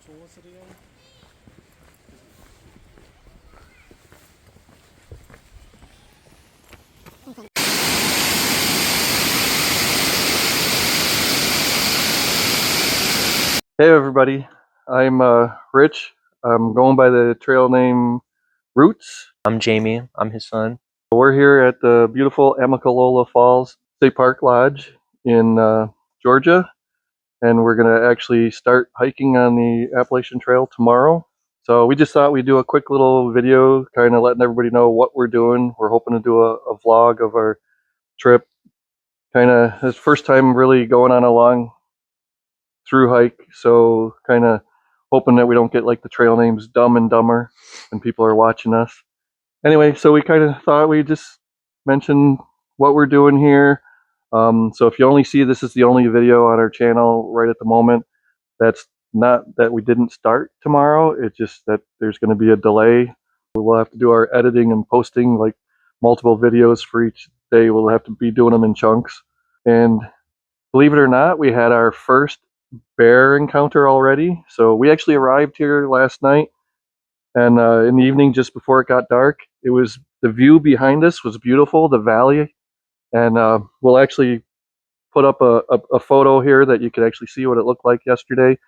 what was it again? Hey everybody, I'm Rich. I'm going by the trail name Roots. I'm Jamie. I'm his son. We're here at the beautiful Amicalola Falls State Park Lodge in Georgia, and we're going to actually start hiking on the Appalachian Trail tomorrow. So we just thought we'd do a quick little video, kind of letting everybody know what we're doing. We're hoping to do a vlog of our trip. Kind of this first time really going on a long through hike, so kind of hoping that we don't get like the trail names Dumb and Dumber when people are watching us. Anyway, so we kind of thought we'd just mention what we're doing here. So if you only see this is the only video on our channel right at the moment, that's not that we didn't start tomorrow. It's just that there's going to be a delay. We'll have to do our editing and posting like multiple videos for each day. We'll have to be doing them in chunks. And believe it or not, we had our first bear encounter already. So we actually arrived here last night, and in the evening, just before it got dark, it was the view behind us was beautiful, the valley, and we'll actually put up a photo here that you could actually see what it looked like yesterday.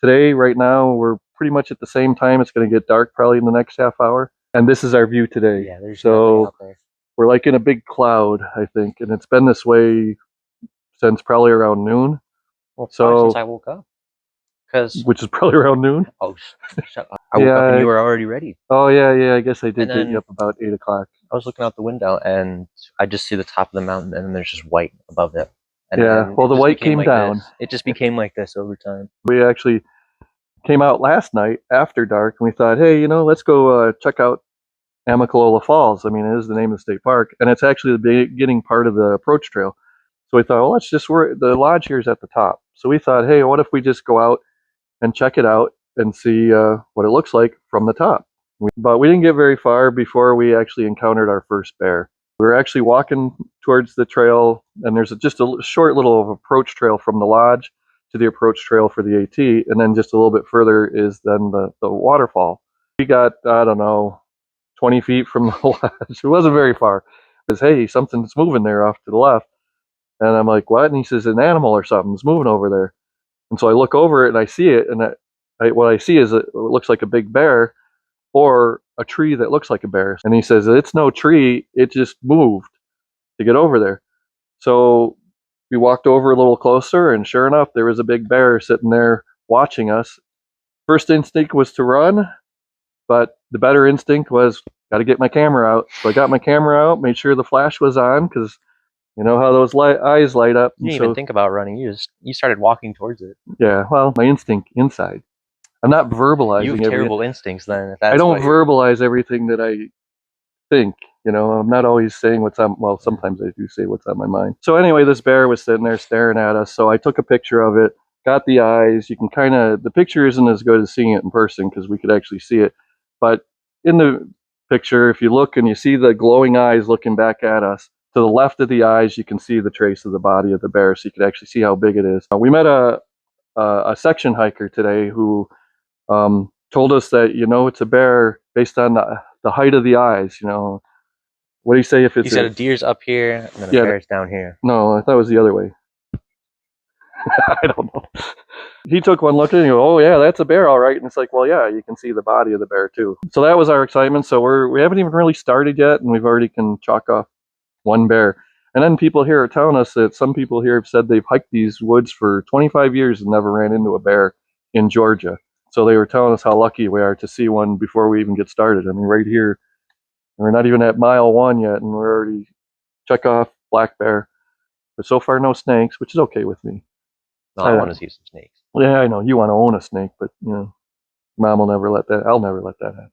Today, right now, we're pretty much at the same time. It's going to get dark probably in the next half hour, and this is our view today. Yeah, there's nothing so out there. we're like in a big cloud, I think, and it's been this way since probably around noon. Well, So since I woke up. which is probably around noon. Oh, shut up. I woke up and you were already ready. Oh yeah, I guess I did And get then you up about 8 o'clock. I was looking out the window and I just see the top of the mountain and then there's just white above it. And Yeah, well, the white came down. It just became like this over time. We actually came out last night after dark, and we thought, hey, let's go check out Amicalola Falls. I mean, it is the name of the state park, and it's actually the beginning part of the approach trail. So we thought, well, the lodge here is at the top. So we thought, hey, what if we just go out and check it out and see what it looks like from the top? But we didn't get very far before we actually encountered our first bear. We were actually walking towards the trail, and there's just a short little approach trail from the lodge to the approach trail for the AT, and then just a little bit further is then the waterfall. We got, I don't know, 20 feet from the lodge. It wasn't very far. It says, hey, something's moving there off to the left. And I'm like, what? And he says, an animal or something's moving over there. And so I look over it and I see it, and what I see is it looks like a big bear or a tree that looks like a bear. And he says, it's no tree, it just moved to get over there. So we walked over a little closer, and sure enough, there was a big bear sitting there watching us. First instinct was to run, but the better instinct was, got to get my camera out. So I got my camera out, made sure the flash was on, because you know how those eyes light up. You didn't even think about running. You started walking towards it. Yeah, well, my instinct inside. I'm not verbalizing. You have terrible instincts then. I don't verbalize everything that I think. I'm not always saying what's on, well, sometimes I do say what's on my mind. So anyway, this bear was sitting there staring at us. So I took a picture of it, got the eyes. You can the picture isn't as good as seeing it in person because we could actually see it. But in the picture, if you look and you see the glowing eyes looking back at us, to the left of the eyes, you can see the trace of the body of the bear. So you could actually see how big it is. We met a section hiker today who told us that, it's a bear based on the height of the eyes. What do you say if it's... He said a deer's up here and then a bear's down here. No, I thought it was the other way. I don't know. He took one look at it and he goes, oh yeah, that's a bear, all right. And it's like, well, yeah, you can see the body of the bear too. So that was our excitement. So we haven't even really started yet, and we've already can chalk off one bear. And then people here are telling us that some people here have said they've hiked these woods for 25 years and never ran into a bear in Georgia. So they were telling us how lucky we are to see one before we even get started. I mean, right here, we're not even at mile 1 yet, and we're already check off black bear. But so far, no snakes, which is okay with me. No, I want to see some snakes. Yeah, I know. You want to own a snake, but, Mom will never let that. I'll never let that happen.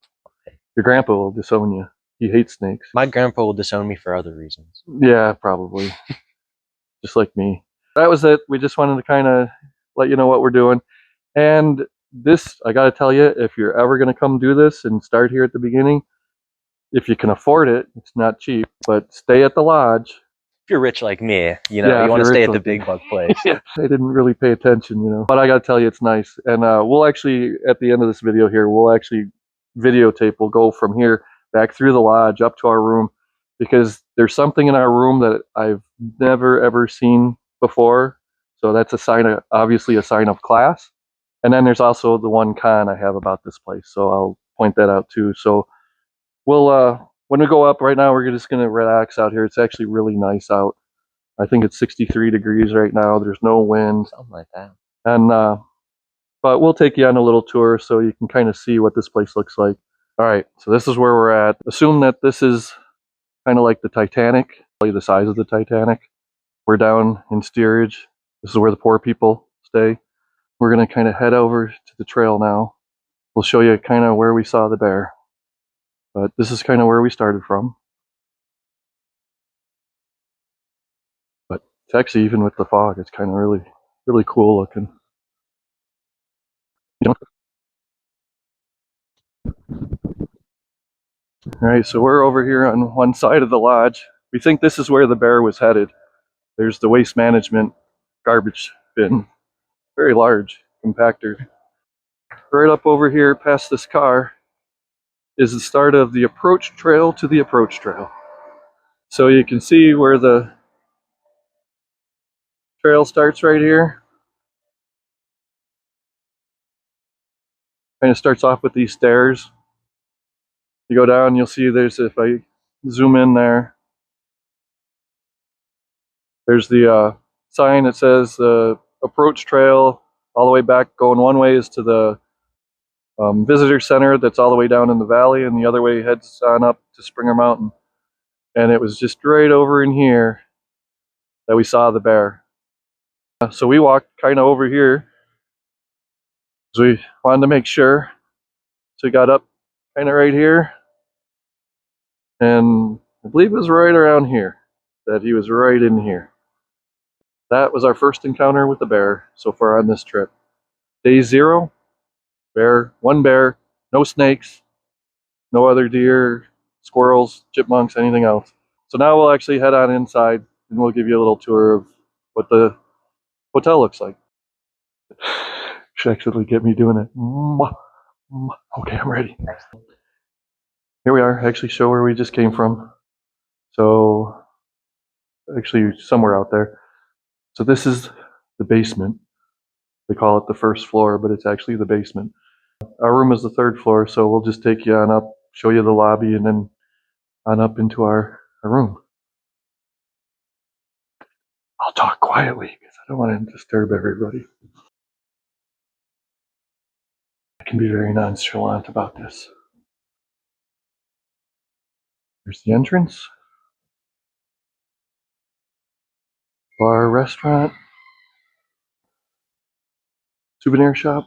Your grandpa will disown you. He hates snakes. My grandpa will disown me for other reasons. Yeah, probably. Just like me. That was it. We just wanted to kind of let you know what we're doing. And this, I got to tell you, if you're ever going to come do this and start here at the beginning, if you can afford it, it's not cheap, but stay at the lodge. you're rich like me, you know, Yeah, you if want to you're stay rich at the like me. big buck place. Yeah, I didn't really pay attention, you know. But I gotta tell you, it's nice. And we'll actually, at the end of this video here, we'll actually videotape. We'll go from here back through the lodge up to our room, because there's something in our room that I've never ever seen before. So that's a sign of, obviously a sign of class. And then there's also the one con I have about this place. So I'll point that out too. So we'll, when we go up right now, we're just gonna relax out here. It's actually really nice out. I think it's 63 degrees right now. There's no wind. Something like that. And but we'll take you on a little tour so you can kind of see what this place looks like. All right, so this is where we're at. Assume that this is kind of like the Titanic, the size of the Titanic. We're down in steerage. This is where the poor people stay. We're gonna kind of head over to the trail now. We'll show you kind of where we saw the bear. But this is kind of where we started from. But it's actually, even with the fog, it's kind of really, really cool looking. You know? All right, so we're over here on one side of the lodge. We think this is where the bear was headed. There's the waste management garbage bin, very large compactor. Right up over here past this car is the start of the approach trail to the approach trail. So you can see where the trail starts right here. Kind of starts off with these stairs. You go down, you'll see there's, if I zoom in there, there's the sign that says approach trail. All the way back going one way is to the visitor center that's all the way down in the valley, and the other way heads on up to Springer Mountain. And it was just right over in here that we saw the bear. So we walked kind of over here because we wanted to make sure. So we got up kind of right here, and I believe it was right around here that he was right in here. That was our first encounter with the bear so far on this trip. Day 0, bear, one bear, no snakes, no other deer, squirrels, chipmunks, anything else. So now we'll actually head on inside and we'll give you a little tour of what the hotel looks like. Should actually get me doing it. Okay, I'm ready. Here we are, actually show where we just came from. So, actually somewhere out there. So this is the basement. They call it the first floor, but it's actually the basement. Our room is the 3rd floor, so we'll just take you on up, show you the lobby, and then on up into our room. I'll talk quietly because I don't want to disturb everybody. I can be very nonchalant about this. There's the entrance. Bar, restaurant, souvenir shop.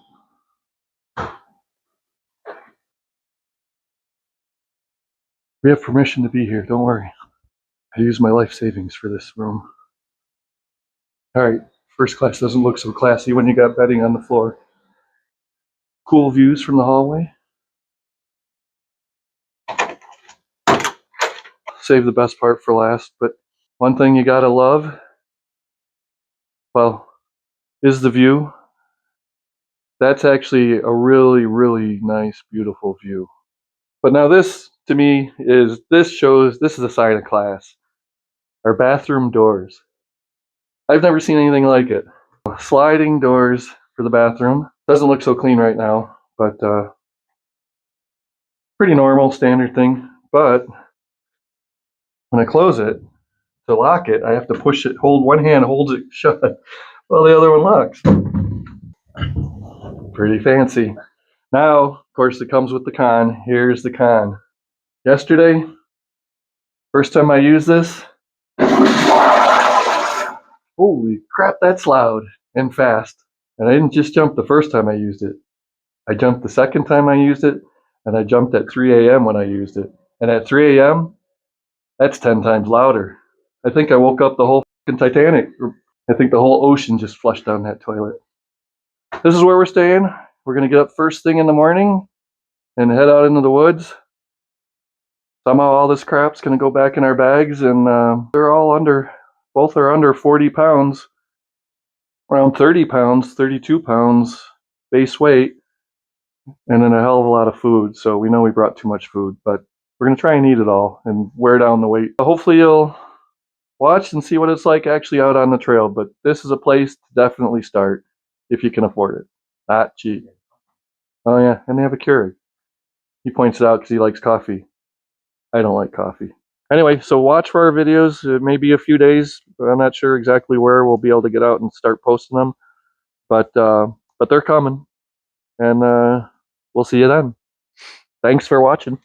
We have permission to be here, don't worry. I use my life savings for this room. Alright, first class doesn't look so classy when you got bedding on the floor. Cool views from the hallway. Save the best part for last, but one thing you gotta love, well, is the view. That's actually a really, really nice, beautiful view. But now this, to me, this is a sign of class. Our bathroom doors. I've never seen anything like it. Sliding doors for the bathroom. Doesn't look so clean right now, but pretty normal, standard thing. But when I close it, to lock it, I have to push it, one hand holds it shut while the other one locks. Pretty fancy. Now, of course, it comes with the con. Here's the con. Yesterday, first time I used this, holy crap, that's loud and fast. And I didn't just jump the first time I used it. I jumped the second time I used it, and I jumped at 3 a.m. when I used it. And at 3 a.m., that's 10 times louder. I think I woke up the whole fucking Titanic. I think the whole ocean just flushed down that toilet. This is where we're staying. We're going to get up first thing in the morning and head out into the woods. Somehow all this crap's going to go back in our bags, and they're all under Both are under 40 pounds, around 30 pounds, 32 pounds base weight, and then a hell of a lot of food. So we know we brought too much food, but we're going to try and eat it all and wear down the weight. Hopefully you'll watch and see what it's like actually out on the trail, but this is a place to definitely start if you can afford it. Not cheap. Oh yeah, and they have a Keurig. He points it out because he likes coffee. I don't like coffee. Anyway, so watch for our videos. It may be a few days. I'm not sure exactly where we'll be able to get out and start posting them, but they're coming, and we'll see you then. Thanks for watching.